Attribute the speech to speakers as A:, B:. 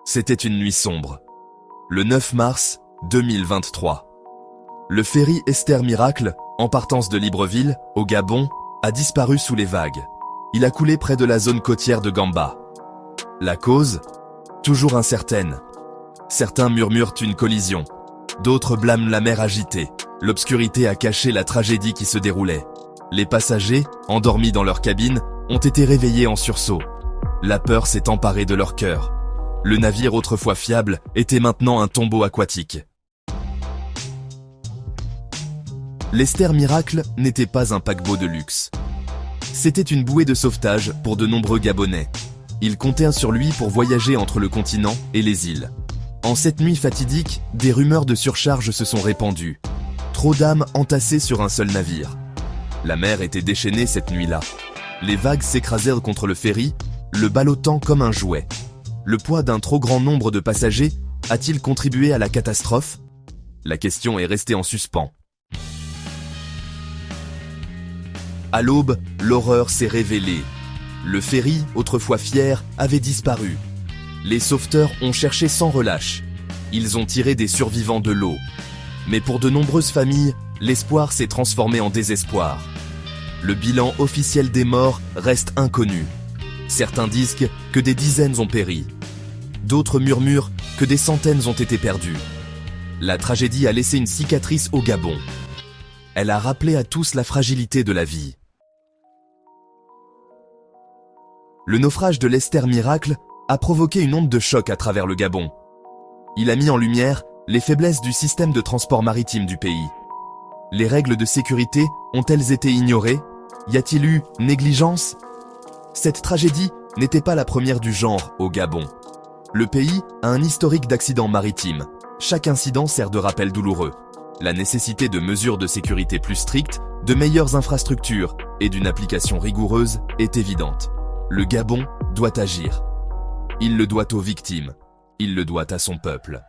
A: C'était une nuit sombre. Le 9 mars 2023. Le ferry Esther Miracle, en partance de Libreville, au Gabon, a disparu sous les vagues. Il a coulé près de la zone côtière de Gamba. La cause ? Toujours incertaine. Certains murmurent une collision. D'autres blâment la mer agitée. L'obscurité a caché la tragédie qui se déroulait. Les passagers, endormis dans leur cabine, ont été réveillés en sursaut. La peur s'est emparée de leur cœur. Le navire autrefois fiable était maintenant un tombeau aquatique. L'Esther Miracle n'était pas un paquebot de luxe. C'était une bouée de sauvetage pour de nombreux Gabonais. Ils comptaient sur lui pour voyager entre le continent et les îles. En cette nuit fatidique, des rumeurs de surcharge se sont répandues. Trop d'âmes entassées sur un seul navire. La mer était déchaînée cette nuit-là. Les vagues s'écrasèrent contre le ferry, le ballottant comme un jouet. Le poids d'un trop grand nombre de passagers a-t-il contribué à la catastrophe ? La question est restée en suspens. À l'aube, l'horreur s'est révélée. Le ferry, autrefois fier, avait disparu. Les sauveteurs ont cherché sans relâche. Ils ont tiré des survivants de l'eau. Mais pour de nombreuses familles, l'espoir s'est transformé en désespoir. Le bilan officiel des morts reste inconnu. Certains disent que des dizaines ont péri. D'autres murmurent que des centaines ont été perdues. La tragédie a laissé une cicatrice au Gabon. Elle a rappelé à tous la fragilité de la vie. Le naufrage de l'Esther Miracle a provoqué une onde de choc à travers le Gabon. Il a mis en lumière les faiblesses du système de transport maritime du pays. Les règles de sécurité ont-elles été ignorées ? Y a-t-il eu négligence ? Cette tragédie n'était pas la première du genre au Gabon. Le pays a un historique d'accidents maritimes. Chaque incident sert de rappel douloureux. La nécessité de mesures de sécurité plus strictes, de meilleures infrastructures et d'une application rigoureuse est évidente. Le Gabon doit agir. Il le doit aux victimes. Il le doit à son peuple.